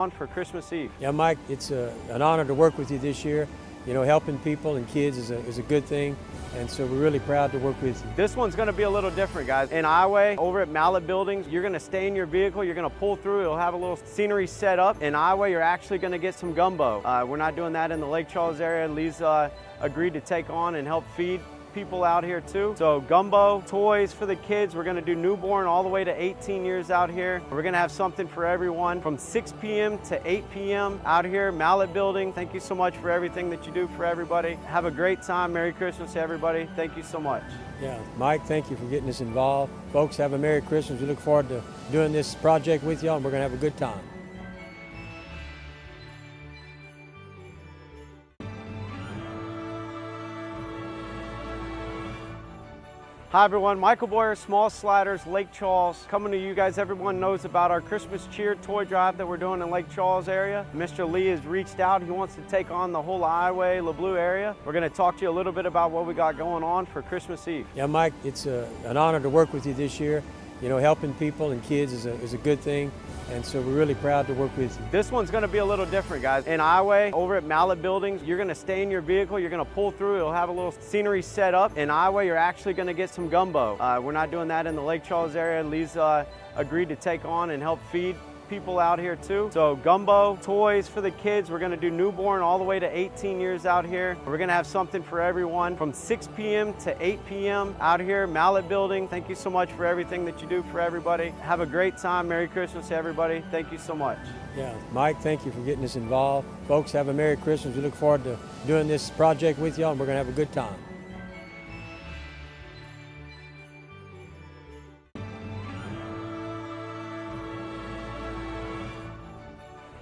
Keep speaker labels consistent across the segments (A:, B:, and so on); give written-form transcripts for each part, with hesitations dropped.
A: On for Christmas Eve.
B: Yeah, Mike, it's an honor to work with you this year. You know, helping people and kids is a good thing, and so we're really proud to work with you.
A: This one's going to be a little different, guys. In Iowa, over at Mallett buildings, you're going to stay in your vehicle, you're going to pull through, it'll have a little scenery set up. In Iowa, you're actually going to get some gumbo. We're not doing that in the Lake Charles area. Lee's agreed to take on and help feed people out here too. So gumbo, toys for the kids. We're gonna do newborn all the way to 18 years out here. We're gonna have something for everyone from 6 p.m. to 8 p.m. out here, Mallett building. Thank you so much for everything that you do for everybody. Have a great time. Merry Christmas to everybody. Thank you so much.
B: Yeah, Mike, thank you for getting us involved. Folks, have a Merry Christmas. We look forward to doing this project with y'all, and we're gonna have a good time.
A: Hi everyone, Michael Boyer, Small Sliders, Lake Charles, coming to you guys. Everyone knows about our Christmas cheer toy drive that we're doing in Lake Charles area. Mr. Lee has reached out. He wants to take on the whole Iowa, LeBlue area. We're going to talk to you a little bit about what we got going on for Christmas Eve.
B: Yeah, Mike, it's an honor to work with you this year. You know, helping people and kids is a good thing, and so we're really proud to work with you.
A: This one's going to be a little different, guys. In Iowa, over at Mallett buildings, you're going to stay in your vehicle, you're going to pull through, it'll have a little scenery set up. In Iowa, you're actually going to get some gumbo. We're not doing that in the Lake Charles area. Lee's agreed to take on and help feed people out here too. So gumbo, toys for the kids. We're gonna do newborn all the way to 18 years out here. We're gonna have something for everyone from 6 p.m. to 8 p.m. out here, Mallett building. Thank you so much for everything that you do for everybody. Have a great time. Merry Christmas to everybody. Thank you so much.
B: Yeah, Mike, thank you for getting us involved. Folks, have a Merry Christmas. We look forward to doing this project with y'all, and we're gonna have a good time.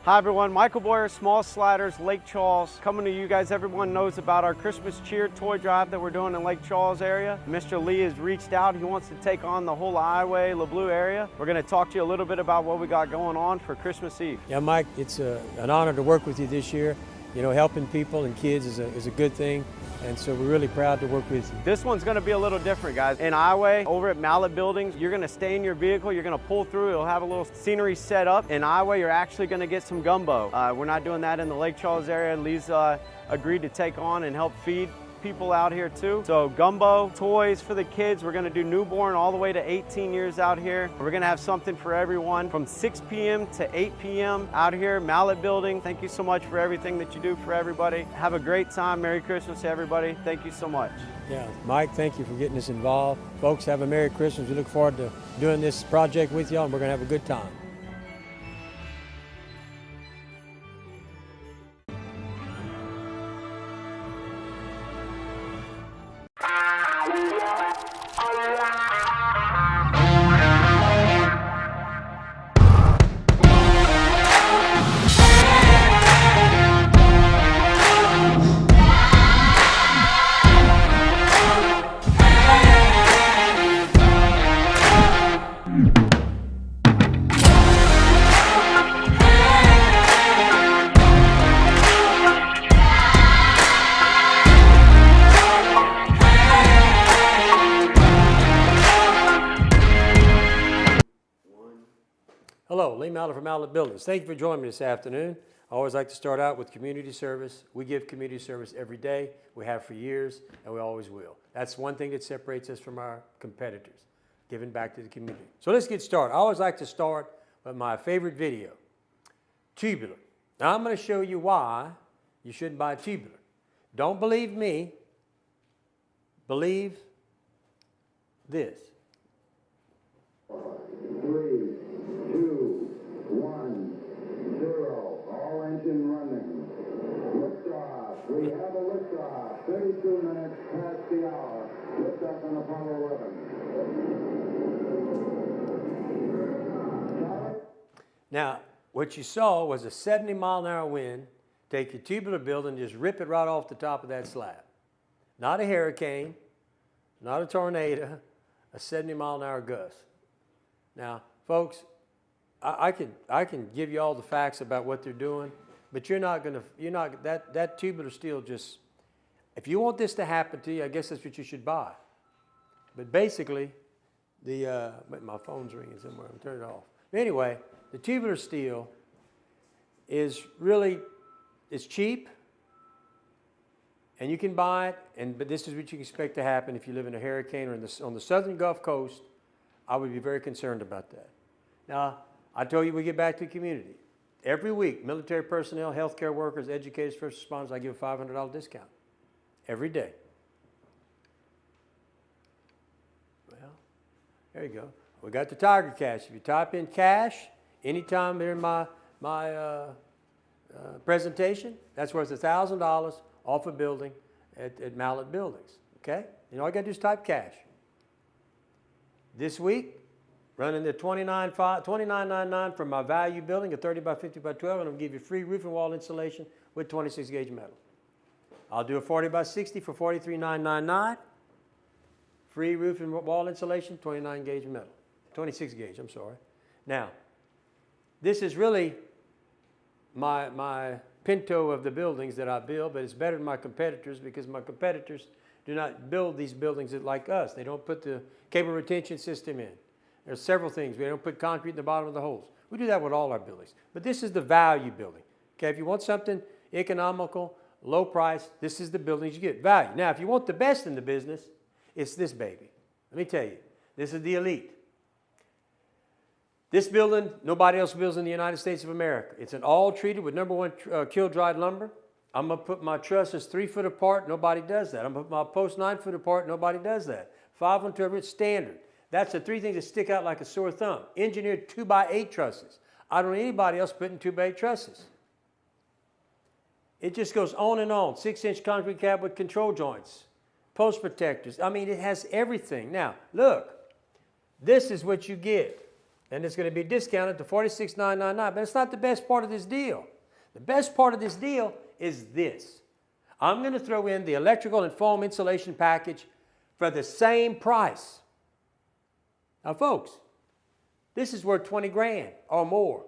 A: Hi everyone, Michael Boyer, Small Sliders, Lake Charles, coming to you guys. Everyone knows about our Christmas cheer toy drive that we're doing in Lake Charles area. Mr. Lee has reached out. He wants to take on the whole Iowa, LeBlue area. We're going to talk to you a little bit about what we got going on for Christmas Eve.
B: Yeah, Mike, it's an honor to work with you this year. You know, helping people and kids is a good thing, and so we're really proud to work with you.
A: This one's going to be a little different, guys. In Iowa, over at Mallett buildings, you're going to stay in your vehicle, you're going to pull through, it'll have a little scenery set up. In Iowa, you're actually going to get some gumbo. We're not doing that in the Lake Charles area. Lee's agreed to take on and help feed people out here too. So gumbo, toys for the kids. We're gonna do newborn all the way to 18 years out here. We're gonna have something for everyone from 6 p.m. to 8 p.m. out here, Mallett building. Thank you so much for everything that you do for everybody. Have a great time. Merry Christmas to everybody. Thank you so much.
B: Yeah, Mike, thank you for getting us involved. Folks, have a Merry Christmas. We look forward to doing this project with y'all, and we're gonna have a good time. Hello, Lee Mallett from Mallett Buildings. Thank you for joining me this afternoon. I always like to start out with community service. We give community service every day. We have for years, and we always will. That's one thing that separates us from our competitors, giving back to the community. So let's get started. I always like to start with my favorite video, tubular. Now I'm going to show you why you shouldn't buy tubular. Don't believe me. Believe this.
C: 3, 2, 1, 0. All engine running. Liftoff. We have a liftoff. 32 minutes past the hour. Liftoff on Apollo 11.
B: Now, what you saw was a 70-mile-an-hour wind take the tubular building and just rip it right off the top of that slab. Not a hurricane, not a tornado, a 70-mile-an-hour gust. Now, folks, I can give you all the facts about what they're doing, but that tubular steel just, if you want this to happen to you, I guess that's what you should buy. But basically, my phone's ringing somewhere, I'm turning it off. Anyway, the tubular steel is really, it's cheap, and you can buy it, but this is what you can expect to happen if you live in a hurricane or on the southern Gulf Coast. I would be very concerned about that. Now, I told you we get back to the community. Every week, military personnel, healthcare workers, educators, first responders, I give a $500 discount. Every day. Well, there you go. We got the Tiger Cash. If you type in cash, anytime during my presentation, that's worth $1,000 off a building at Mallett Buildings. Okay? And all you got to do is type cash. This week, running the $29.99 for my value building, a 30 by 50 by 12, and I'm going to give you free roof and wall insulation with 26 gauge metal. I'll do a 40 by 60 for $43,999. Free roof and wall insulation, 29 gauge metal. 26 gauge, I'm sorry. Now, this is really my pinto of the buildings that I build, but it's better than my competitors because my competitors do not build these buildings like us. They don't put the cable retention system in. There's several things. We don't put concrete in the bottom of the holes. We do that with all our buildings. But this is the value building. Okay, if you want something economical, low price, this is the buildings you get. Value. Now, if you want the best in the business, it's this baby. Let me tell you, this is the elite. This building, nobody else builds in the United States of America. It's an all treated with #1 kill-dried lumber. I'm going to put my trusses 3 foot apart. Nobody does that. I'm going to put my posts 9 foot apart. Nobody does that. 5 on 2 every standard. That's the 3 things that stick out like a sore thumb. Engineered 2x8 trusses. I don't know anybody else putting 2x8 trusses. It just goes on and on. 6-inch concrete cab with control joints. Post protectors. I mean, it has everything. Now, look. This is what you get. And it's going to be discounted to $46,999. But it's not the best part of this deal. The best part of this deal is this. I'm going to throw in the electrical and foam insulation package for the same price. Now, folks, this is worth 20 grand or more.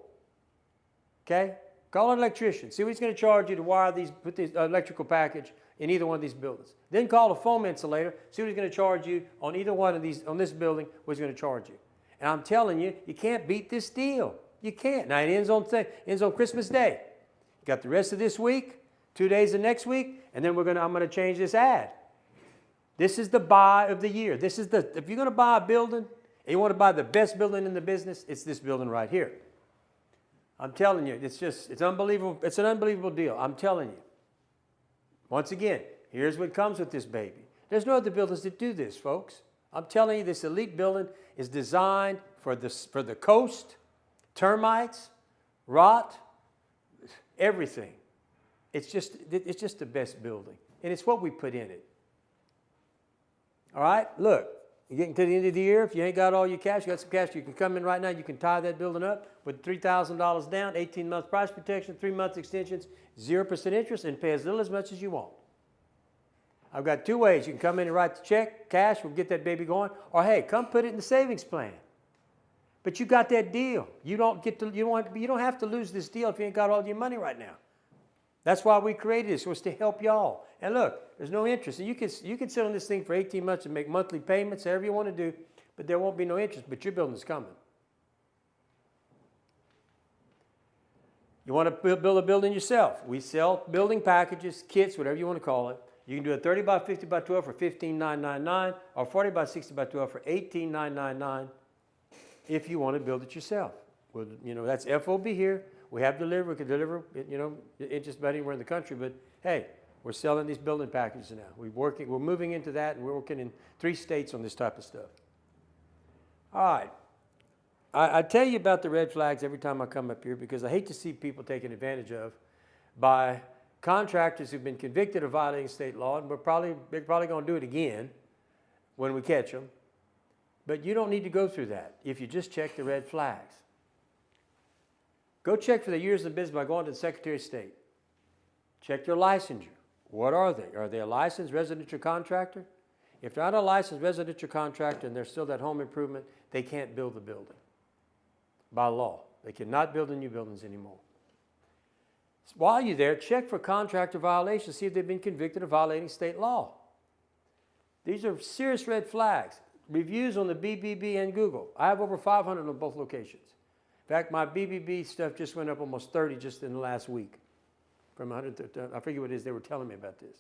B: Okay? Call an electrician. See what he's going to charge you to wire these, put this electrical package in either one of these buildings. Then call a foam insulator. See what he's going to charge you on either one of these, on this building, what he's going to charge you. And I'm telling you, you can't beat this deal. You can't. Now, it ends on Christmas Day. You got the rest of this week, 2 days of next week, and then I'm going to change this ad. This is the buy of the year. This is the, if you're going to buy a building, and you want to buy the best building in the business, it's this building right here. I'm telling you, it's unbelievable. It's an unbelievable deal. I'm telling you. Once again, here's what comes with this baby. There's no other buildings that do this, folks. I'm telling you, this elite building is designed for the coast, termites, rot, everything. It's just the best building, and it's what we put in it. All right, look. You're getting to the end of the year. If you ain't got all your cash, you got some cash, you can come in right now. You can tie that building up with $3,000 down, 18 months price protection, 3 months extensions, 0% interest, and pay as little as much as you want. I've got 2 ways. You can come in and write the check, cash, we'll get that baby going. Or hey, come put it in the savings plan. But you got that deal. You don't have to lose this deal if you ain't got all your money right now. That's why we created this, was to help y'all. And look, there's no interest. And you can sit on this thing for 18 months and make monthly payments, however you want to do, but there won't be no interest, but your building's coming. You want to build a building yourself. We sell building packages, kits, whatever you want to call it. You can do a 30 by 50 by 12 for $15,999 or 40 by 60 by 12 for $18,999 if you want to build it yourself. Well, that's FOB here. We have delivery. We can deliver, it just about anywhere in the country. But hey, we're selling these building packages now. We're moving into that, and we're working in 3 states on this type of stuff. All right. I tell you about the red flags every time I come up here because I hate to see people taken advantage of by contractors who've been convicted of violating state law, and they're probably going to do it again when we catch them. But you don't need to go through that if you just check the red flags. Go check for the years in business by going to the Secretary of State. Check their licensure. What are they? Are they a licensed residential contractor? If they're not a licensed residential contractor and they're still that home improvement, they can't build the building. By law. They cannot build the new buildings anymore. While you're there, check for contractor violations. See if they've been convicted of violating state law. These are serious red flags. Reviews on the BBB and Google. I have over 500 on both locations. fact, my BBB stuff just went up almost 30 just in the last week. From 100 to, I forget what it is they were telling me about this.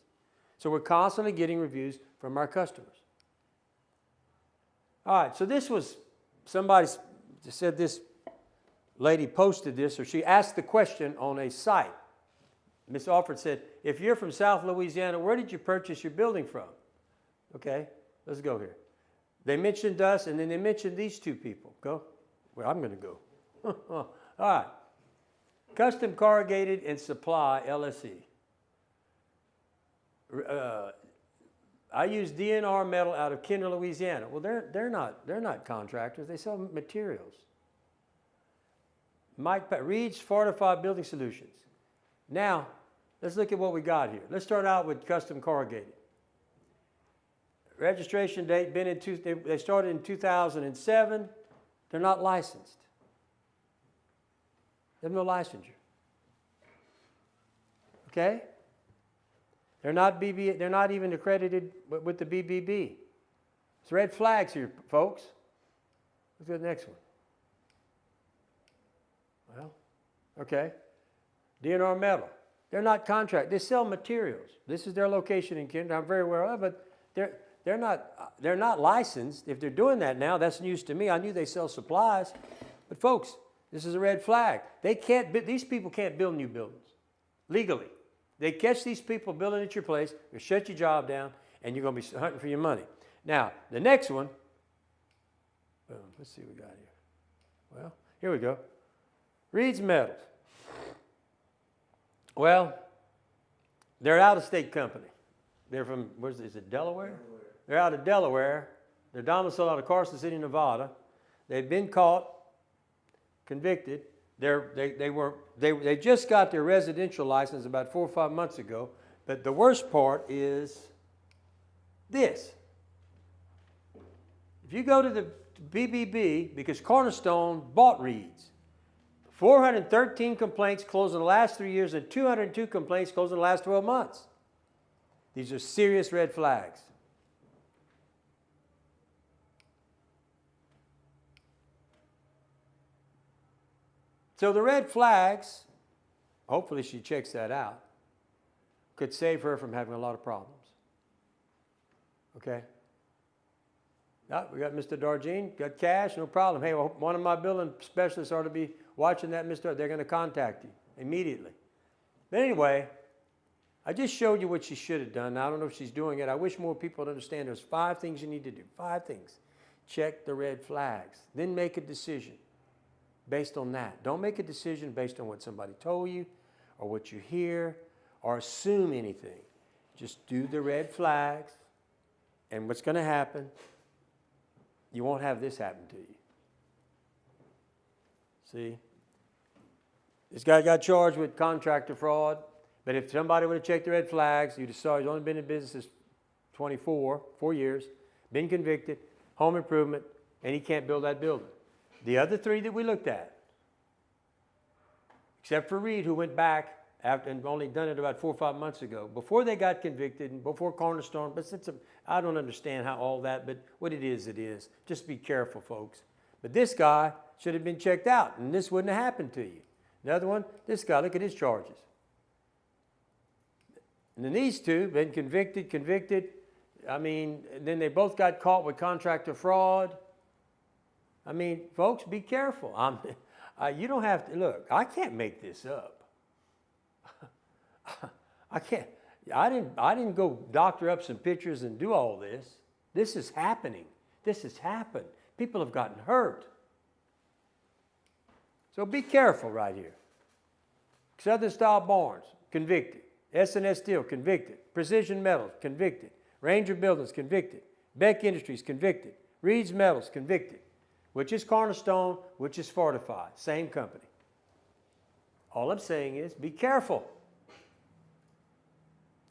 B: So we're constantly getting reviews from our customers. All right, so this was, somebody said this lady posted this, or she asked the question on a site. Ms. Alford said, if you're from South Louisiana, where did you purchase your building from? Okay, let's go here. They mentioned us, and then they mentioned these two people. Go. Well, I'm going to go. All right. Custom Corrugated and Supply, LSE. I use DNR Metal out of Kinder, Louisiana. Well, they're not contractors. They sell materials. Mike Reed's Fortified Building Solutions. Now, let's look at what we got here. Let's start out with Custom Corrugated. Registration date, they started in 2007. They're not licensed. They have no licensure. Okay? They're not even accredited with the BBB. It's red flags here, folks. Let's go to the next one. Well, okay. DNR Metal. They're not contract. They sell materials. This is their location in Kinder. I'm very aware of, but they're not licensed. If they're doing that now, that's news to me. I knew they sell supplies, but folks, this is a red flag. These people can't build new buildings legally. They catch these people building at your place, they shut your job down, and you're going to be hunting for your money. Now, the next one, boom, let's see what we got here. Well, here we go. Reed's Metals. Well, they're an out-of-state company. They're from, is it Delaware? They're out of Delaware. They're domiciled out of Carson City, Nevada. They've been caught, convicted. They just got their residential license about 4 or 5 months ago. But the worst part is this. If you go to the BBB, because Cornerstone bought Reed's, 413 complaints closed in the last 3 years and 202 complaints closed in the last 12 months. These are serious red flags. So the red flags, hopefully she checks that out, could save her from having a lot of problems. Okay? Now, we got Mr. Darjean, got cash, no problem. Hey, well, one of my billing specialists ought to be watching that, Mr. They're going to contact you immediately. But anyway, I just showed you what she should have done. Now, I don't know if she's doing it. I wish more people would understand there's 5 things you need to do. 5 things. Check the red flags. Then make a decision based on that. Don't make a decision based on what somebody told you or what you hear or assume anything. Just do the red flags, and what's going to happen, you won't have this happen to you. See? This guy got charged with contractor fraud, but if somebody would have checked the red flags, you'd have saw he's only been in business since 4 years, been convicted, home improvement, and he can't build that building. The other 3 that we looked at, except for Reed, who went back after and only done it about 4 or 5 months ago, before they got convicted and before Cornerstone, but I don't understand how all that, but what it is, it is. Just be careful, folks. But this guy should have been checked out, and this wouldn't have happened to you. The other one, this guy, look at his charges. And then these 2, been convicted. I mean, then they both got caught with contractor fraud. I mean, folks, be careful. You don't have to, look, I can't make this up. I can't. I didn't go doctor up some pictures and do all this. This is happening. This has happened. People have gotten hurt. So be careful right here. Southern Style Barns, convicted. S&S Steel, convicted. Precision Metals, convicted. Ranger Buildings, convicted. Beck Industries, convicted. Reed's Metals, convicted. Which is Cornerstone, which is Fortified. Same company. All I'm saying is be careful.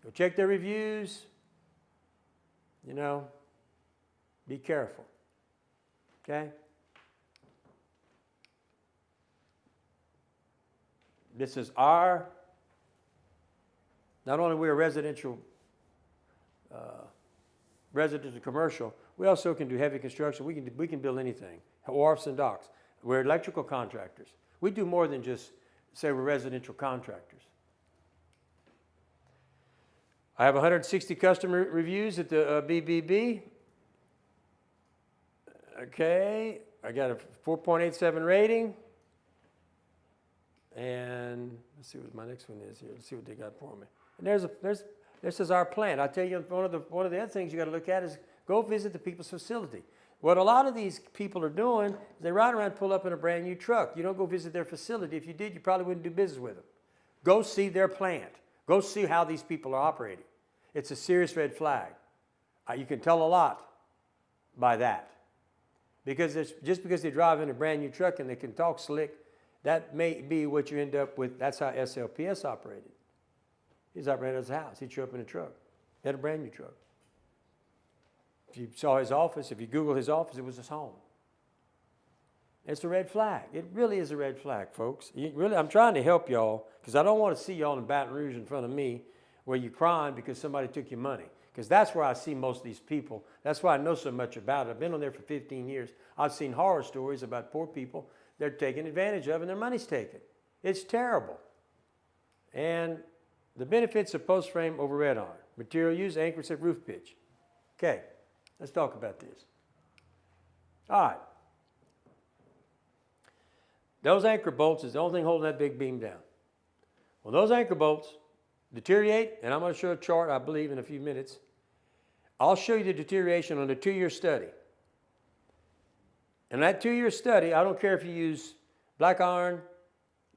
B: Go check their reviews. You know, be careful. Okay? This is our, not only we're residential commercial, we also can do heavy construction. We can build anything, wharfs and docks. We're electrical contractors. We do more than just say we're residential contractors. I have 160 customer reviews at the BBB. Okay, I got a 4.87 rating. And let's see what my next one is here. Let's see what they got for me. And this is our plan. I tell you, one of the other things you got to look at is go visit the people's facility. What a lot of these people are doing is they ride around and pull up in a brand new truck. You don't go visit their facility. If you did, you probably wouldn't do business with them. Go see their plant. Go see how these people are operating. It's a serious red flag. You can tell a lot by that. Because just because they drive in a brand new truck and they can talk slick, that may be what you end up with. That's how SLPS operated. He's operating at his house. He'd show up in a truck. He had a brand new truck. If you saw his office, if you Google his office, it was his home. It's a red flag. It really is a red flag, folks. I'm trying to help y'all because I don't want to see y'all in Baton Rouge in front of me where you're crying because somebody took your money. Because that's where I see most of these people. That's why I know so much about it. I've been on there for 15 years. I've seen horror stories about poor people they're taken advantage of and their money's taken. It's terrible. And the benefits of post frame over red iron. Material used, anchors at roof pitch. Okay, let's talk about this. All right. Those anchor bolts is the only thing holding that big beam down. When those anchor bolts deteriorate, and I'm going to show a chart, I believe, in a few minutes, I'll show you the deterioration on a 2-year study. And that 2-year study, I don't care if you use black iron,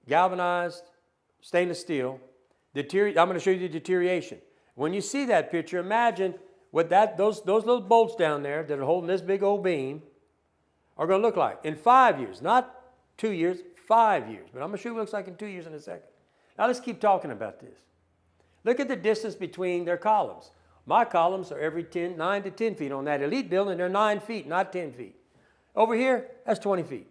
B: galvanized, stainless steel, I'm going to show you the deterioration. When you see that picture, imagine what those little bolts down there that are holding this big old beam are going to look like in 5 years, not 2 years, 5 years. But I'm going to show you what it looks like in 2 years in a second. Now let's keep talking about this. Look at the distance between their columns. My columns are every 9 to 10 feet. On that elite building, they're 9 feet, not 10 feet. Over here, that's 20 feet.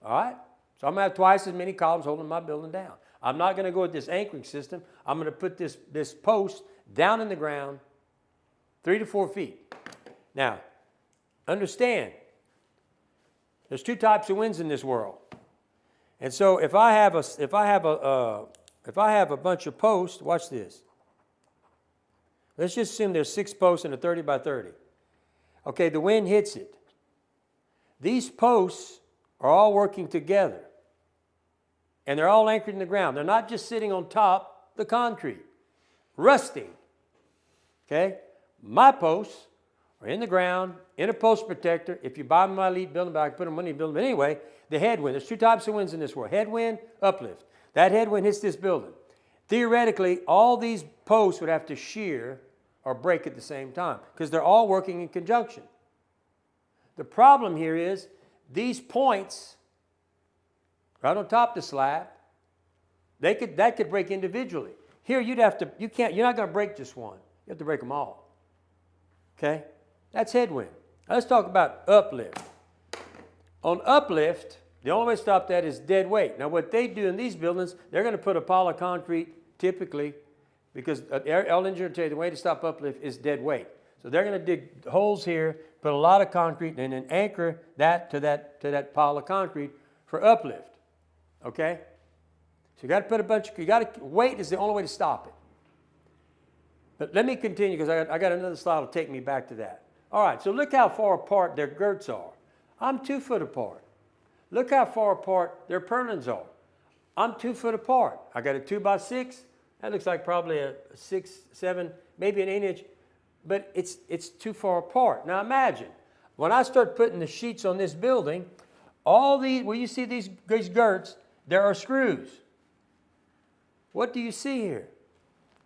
B: All right? So I'm going to have twice as many columns holding my building down. I'm not going to go with this anchoring system. I'm going to put this post down in the ground 3 to 4 feet. Now, understand, there's 2 types of winds in this world. And so if I have a bunch of posts, watch this. Let's just assume there's 6 posts and a 30 by 30. Okay, the wind hits it. These posts are all working together. And they're all anchored in the ground. They're not just sitting on top of the concrete, rusting. Okay? My posts are in the ground, in a post protector. If you buy my elite building, but I can put them in any building. But anyway, the headwind. There's 2 types of winds in this world. Headwind, uplift. That headwind hits this building. Theoretically, all these posts would have to shear or break at the same time because they're all working in conjunction. The problem here is these points right on top of the slab, that could break individually. Here you're not going to break just one. You have to break them all. Okay? That's headwind. Now let's talk about uplift. On uplift, the only way to stop that is dead weight. Now what they do in these buildings, they're going to put a pile of concrete typically because an engineer will tell you the way to stop uplift is dead weight. So they're going to dig holes here, put a lot of concrete, and then anchor that to that pile of concrete for uplift. Okay? So weight is the only way to stop it. But let me continue because I got another slide that'll take me back to that. All right, so look how far apart their girts are. I'm 2 foot apart. Look how far apart their purlins are. I'm 2 foot apart. I got a 2 by 6. That looks like probably a 6, 7, maybe an 8 inch, but it's too far apart. Now imagine, when I start putting the sheets on this building, all these, where you see these girts, there are screws. What do you see here?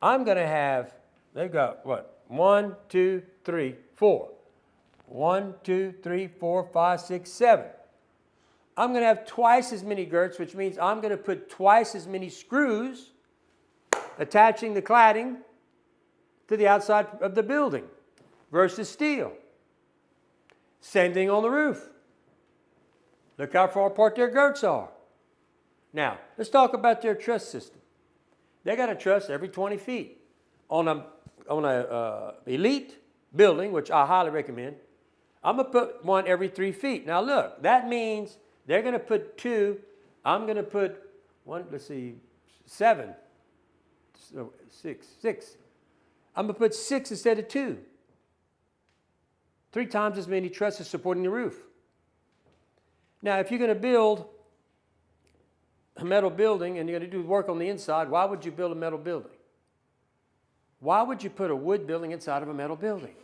B: I'm going to have, they've got what? 1, 2, 3, 4. 1, 2, 3, 4, 5, 6, 7. I'm going to have twice as many girts, which means I'm going to put twice as many screws attaching the cladding to the outside of the building versus steel. Same thing on the roof. Look how far apart their girts are. Now, let's talk about their truss system. They got a truss every 20 feet. On a elite building, which I highly recommend, I'm going to put one every 3 feet. Now look, that means They're going to put 2. I'm going to put 1, let's see, 7, so 6. I'm going to put 6 instead of 2. 3 times as many trusses supporting the roof. Now, if you're going to build a metal building and you're going to do work on the inside, why would you build a metal building? Why would you put a wood building inside of a metal building?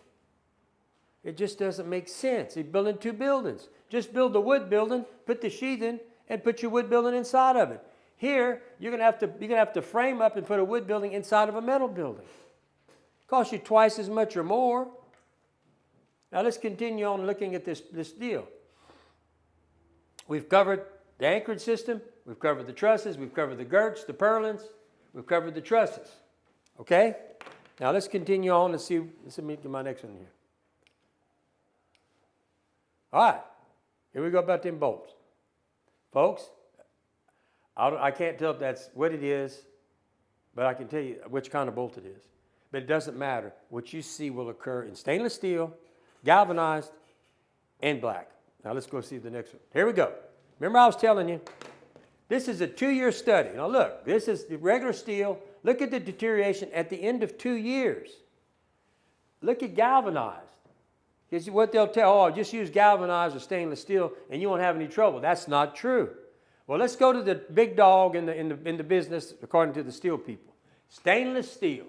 B: It just doesn't make sense. You're building 2 buildings. Just build the wood building, put the sheathing, and put your wood building inside of it. Here, you're going to have to frame up and put a wood building inside of a metal building. Costs you twice as much or more. Now let's continue on looking at this deal. We've covered the anchored system. We've covered the trusses. We've covered the girts, the purlins. We've covered the trusses. Okay? Now let's continue on and see. Let's get my next one here. All right. Here we go about them bolts. Folks, I can't tell if that's what it is, but I can tell you which kind of bolt it is. But it doesn't matter. What you see will occur in stainless steel, galvanized, and black. Now let's go see the next one. Here we go. Remember I was telling you, this is a 2-year study. Now look, this is the regular steel. Look at the deterioration at the end of 2 years. Look at galvanized. It's what they'll tell, just use galvanized or stainless steel and you won't have any trouble. That's not true. Well, let's go to the big dog in the business according to the steel people. Stainless steel.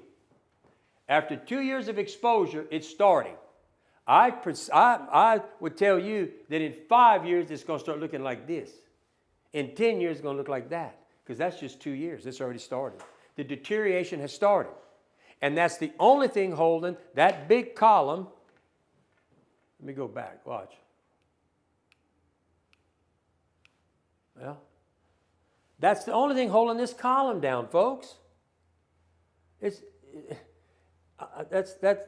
B: After 2 years of exposure, it's starting. I would tell you that in 5 years, it's going to start looking like this. In 10 years, it's going to look like that, because that's just 2 years. It's already started. The deterioration has started. And that's the only thing holding that big column. Let me go back. Watch. Well, that's the only thing holding this column down, folks.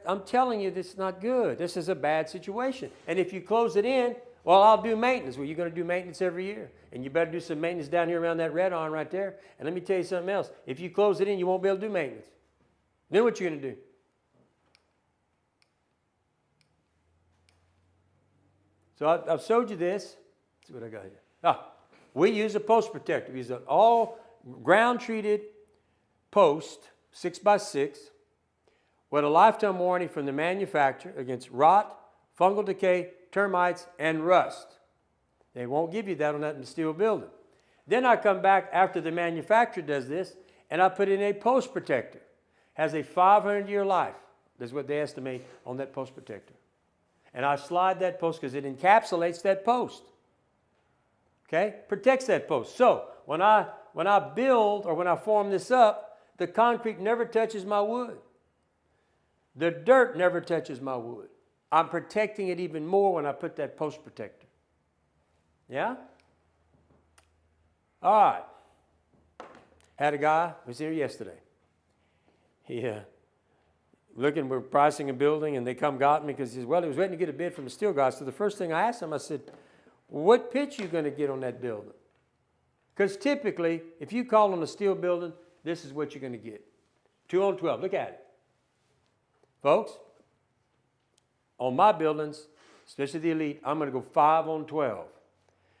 B: I'm telling you, this is not good. This is a bad situation. And if you close it in, well, I'll do maintenance. Well, you're going to do maintenance every year. And you better do some maintenance down here around that red iron right there. And let me tell you something else. If you close it in, you won't be able to do maintenance. Then what you going to do? So I've showed you this. Let's see what I got here. We use a post protector. We use an all ground-treated post, 6x6, with a lifetime warranty from the manufacturer against rot, fungal decay, termites, and rust. They won't give you that on that steel building. Then I come back after the manufacturer does this, and I put in a post protector. Has a 500-year life. That's what they estimate on that post protector. And I slide that post because it encapsulates that post. Okay? Protects that post. So when I build or when I form this up, the concrete never touches my wood. The dirt never touches my wood. I'm protecting it even more when I put that post protector. Yeah? All right. Had a guy who was here yesterday. We're pricing a building, and they got me because he was waiting to get a bid from the steel guy. So the first thing I asked him, I said, what pitch are you going to get on that building? Because typically, if you call on a steel building, this is what you're going to get. 2 on 12. Look at it. Folks, on my buildings, especially the elite, I'm going to go 5 on 12.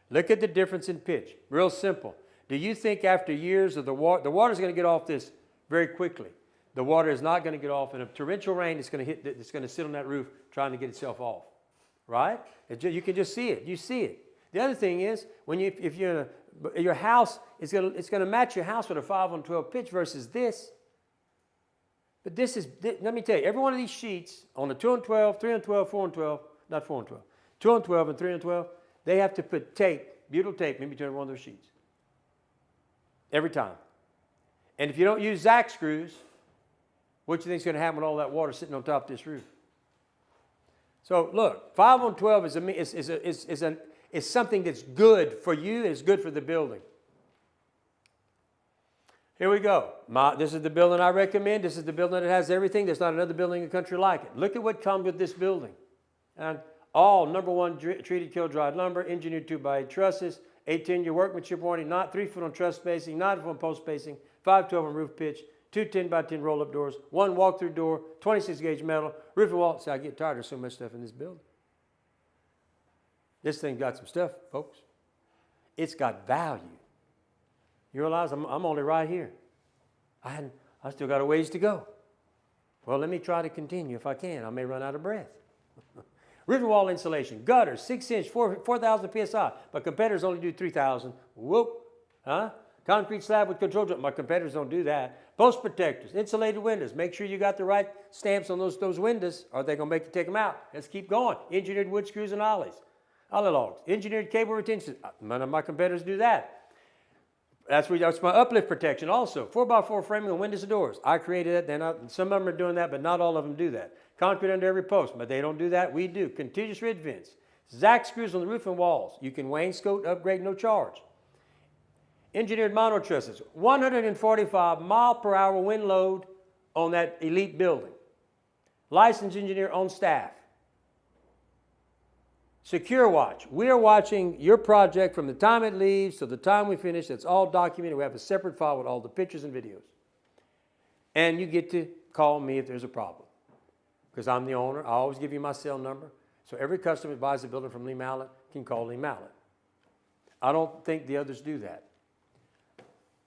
B: Look at the difference in pitch. Real simple. Do you think after years of the water's going to get off this very quickly? The water is not going to get off. In a torrential rain, it's going to sit on that roof trying to get itself off. Right? You can just see it. You see it. The other thing is, if your house is going to match your house with a 5 on 12 pitch versus this. But let me tell you, every one of these sheets on the 2 on 12, 3 on 12, 4 on 12, not 4 on 12, 2 on 12 and 3 on 12, they have to put butyl tape in between one of those sheets. Every time. And if you don't use Zach screws, what do you think is going to happen with all that water sitting on top of this roof? So look, 5 on 12 is something that's good for you. It's good for the building. Here we go. This is the building I recommend. This is the building that has everything. There's not another building in the country like it. Look at what comes with this building. And all #1 treated kill-dried lumber, engineered 2x8 trusses, 8-10-year workmanship warranty, not 3 foot on truss spacing, 9 foot on post spacing, 512 on roof pitch, 2 10x10 roll-up doors, 1 walk-through door, 26-gauge metal, roof and wall. See, I get tired of so much stuff in this building. This thing got some stuff, folks. It's got value. You realize I'm only right here. I still got a ways to go. Well, let me try to continue if I can. I may run out of breath. River wall insulation, gutters, 6-inch, 4,000 PSI. My competitors only do 3,000. Whoop. Huh? Concrete slab with control joint. My competitors don't do that. Post protectors, insulated windows. Make sure you got the right stamps on those windows, or they're going to make you take them out. Let's keep going. Engineered wood screws and ollies. Ollie logs. Engineered cable retention. None of my competitors do that. That's my uplift protection also. 4x4 framing on windows and doors. I created that. Some of them are doing that, but not all of them do that. Concrete under every post, but they don't do that. We do. Contiguous ridge vents. Zac screws on the roof and walls. You can wainscot, upgrade, no charge. Engineered mono trusses. 145 mile per hour wind load on that elite building. Licensed engineer on staff. Secure Watch. We are watching your project from the time it leaves to the time we finish. It's all documented. We have a separate file with all the pictures and videos. And you get to call me if there's a problem. Because I'm the owner. I always give you my cell number. So every customer that buys a building from Lee Mallett can call Lee Mallett. I don't think the others do that.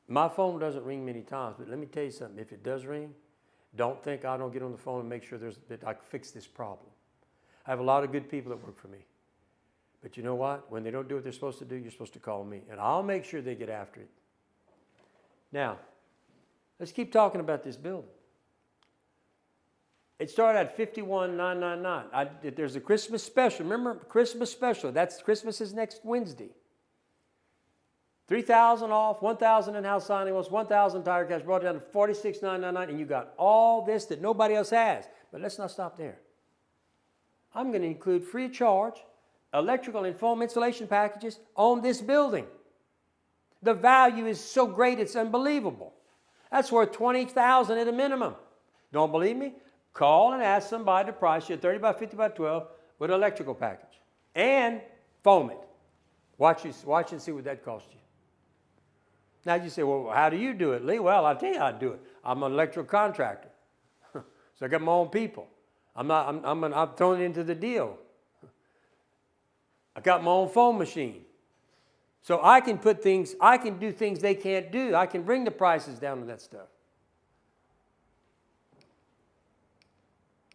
B: My phone doesn't ring many times, but let me tell you something. If it does ring, don't think I don't get on the phone and make sure that I can fix this problem. I have a lot of good people that work for me. But you know what? When they don't do what they're supposed to do, you're supposed to call me. And I'll make sure they get after it. Now, let's keep talking about this building. It started at $51,999. There's a Christmas special. Remember, Christmas special. Christmas is next Wednesday. $3,000 off, $1,000 in-house signing was $1,000 tire cash, brought it down to $46,999, and you got all this that nobody else has. But let's not stop there. I'm going to include free of charge electrical and foam insulation packages on this building. The value is so great, it's unbelievable. That's worth $20,000 at a minimum. Don't believe me? Call and ask somebody to price you a 30 by 50 by 12 with an electrical package and foam it. Watch and see what that costs you. Now you say, well, how do you do it, Lee? Well, I'll tell you how to do it. I'm an electrical contractor. So I got my own people. I'm throwing it into the deal. I got my own foam machine. So I can do things they can't do. I can bring the prices down to that stuff.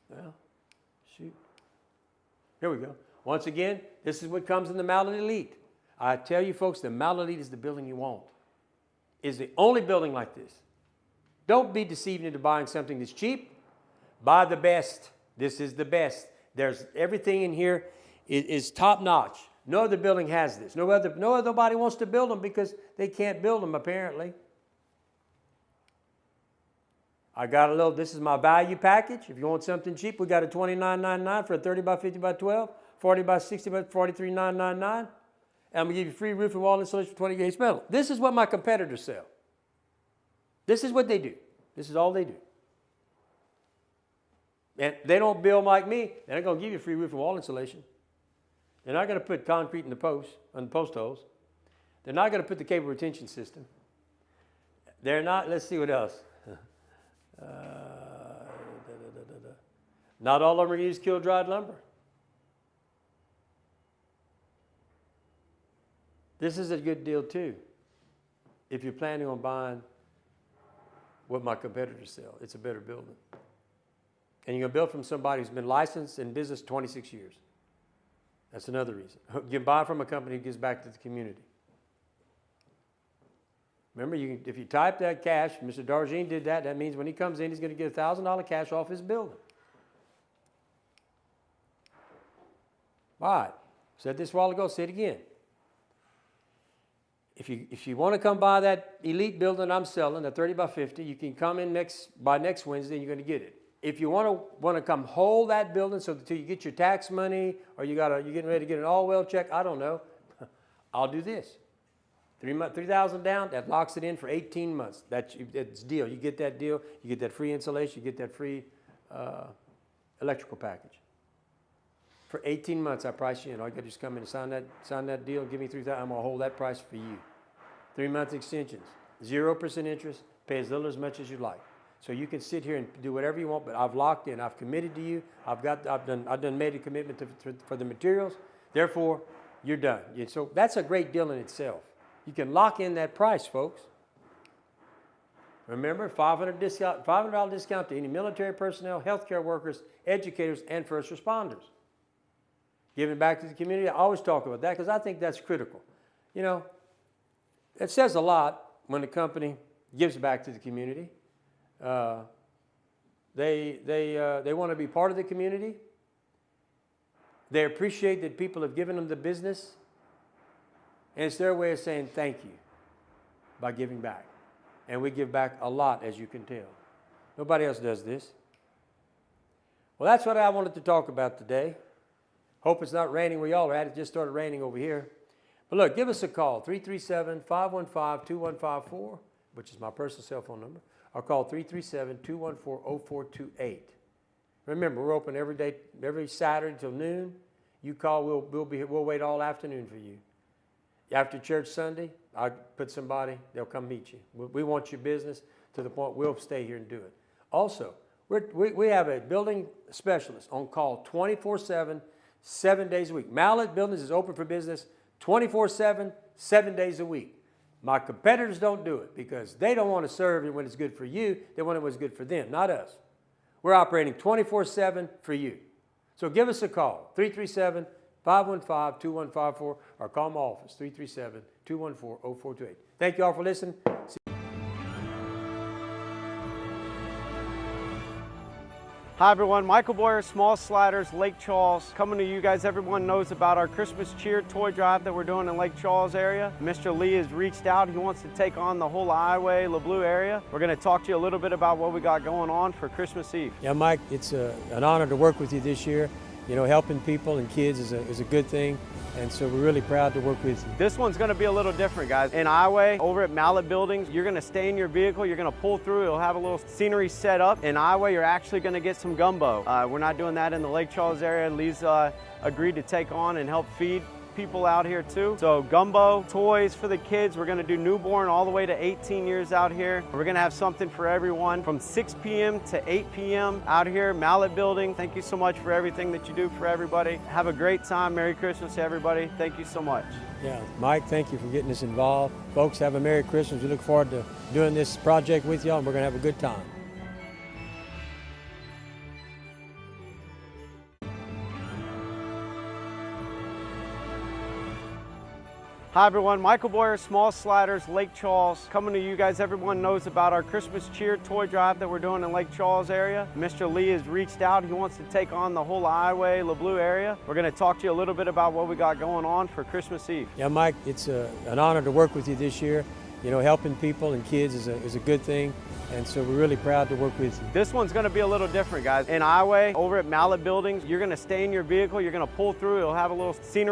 B: Well, shoot. Here we go. Once again, this is what comes in the Mallett Elite. I tell you folks, the Mallett Elite is the building you want. It's the only building like this. Don't be deceived into buying something that's cheap. Buy the best. This is the best. There's everything in here is top notch. No other building has this. Nobody wants to build them because they can't build them apparently. I got this is my value package. If you want something cheap, we got a $29.99 for a 30 by 50 by 12, 40 by 60 by $43,999. And I'm going to give you free roof and wall insulation for 20 gauge metal. This is what my competitors sell. This is what they do. This is all they do. And they don't build like me. They're not going to give you free roof and wall insulation. They're not going to put concrete in the post holes. They're not going to put the cable retention system. They're not, let's see what else. Not all of them are going to use kiln-dried lumber. This is a good deal too, if you're planning on buying what my competitors sell. It's a better building. And you're going to build from somebody who's been licensed in business 26 years. That's another reason. You can buy from a company who gives back to the community. Remember, if you type that cash, Mr. Darjean did that, that means when he comes in, he's going to get $1,000 cash off his building. All right. Said this a while ago, say it again. If you want to come buy that elite building I'm selling, the 30 by 50, you can come in by next Wednesday and you're going to get it. If you want to come hold that building so that you get your tax money or you're getting ready to get an all-well check, I don't know, I'll do this. $3,000 down, that locks it in for 18 months. That's deal. You get that deal, you get that free insulation, you get that free electrical package. For 18 months, I price you in. All you got to do is come in and sign that deal, give me $3,000. I'm going to hold that price for you. 3-month extensions, 0% interest, pay as little as much as you like. So you can sit here and do whatever you want, but I've locked in. I've committed to you. I've made a commitment for the materials. Therefore, you're done. So that's a great deal in itself. You can lock in that price, folks. Remember, $500 discount to any military personnel, healthcare workers, educators, and first responders. Giving back to the community, I always talk about that because I think that's critical. You know, it says a lot when a company gives back to the community. They want to be part of the community. They appreciate that people have given them the business. And it's their way of saying thank you by giving back. And we give back a lot, as you can tell. Nobody else does this. Well, that's what I wanted to talk about today. Hope it's not raining where y'all are at. It just started raining over here. But look, give us a call, 337-515-2154, which is my personal cell phone number, or call 337-214-0428. Remember, we're open every day, every Saturday till noon. You call, we'll wait all afternoon for you. After church Sunday, I'll put somebody, they'll come meet you. We want your business to the point we'll stay here and do it. Also, we have a building specialist on call 24/7, 7 days a week. Mallett Buildings is open for business 24/7, 7 days a week. My competitors don't do it because they don't want to serve it when it's good for you. They want it when it's good for them, not us. We're operating 24/7 for you. So give us a call, 337-515-2154, or call my office, 337-214-0428. Thank you all for listening.
A: Hi everyone, Michael Boyer, Small Sliders, Lake Charles, coming to you guys. Everyone knows about our Christmas cheer toy drive that we're doing in Lake Charles area. Mr. Lee has reached out. He wants to take on the whole Highway, LeBlue area. We're going to talk to you a little bit about what we got going on for Christmas Eve.
B: Yeah, Mike, it's an honor to work with you this year. You know, helping people and kids is a good thing, and so we're really proud to work with you.
A: This one's going to be a little different, guys. In Highway, over at Mallett Buildings, you're going to stay in your vehicle, you're going to pull through, it'll have a little scenery set up. In Highway, you're actually going to get some gumbo. We're not doing that in the Lake Charles area. Lee's agreed to take on and help feed people out here too. So gumbo, toys for the kids. We're gonna do newborn all the way to 18 years out here. We're gonna have something for everyone from 6 p.m. to 8 p.m. out here, Mallett Building. Thank you so much for everything that you do for everybody. Have a great time. Merry Christmas to everybody. Thank you so much.
B: Yeah, Mike, thank you for getting us involved. Folks, have a Merry Christmas. We look forward to doing this project with y'all, and we're gonna have a good time.
A: Hi everyone, Michael Boyer, Small Sliders, Lake Charles, coming to you guys. Everyone knows about our Christmas cheer toy drive that we're doing in Lake Charles area. Mr. Lee has reached out. He wants to take on the whole Highway, LeBlue area. We're going to talk to you a little bit about what we got going on for Christmas Eve.
B: Yeah, Mike, it's an honor to work with you this year. You know, helping people and kids is a good thing, and so we're really proud to work with you.
A: This one's going to be a little different, guys. In Highway, over at Mallett Buildings, you're going to stay in your vehicle, you're going to pull through, it'll have a little scenery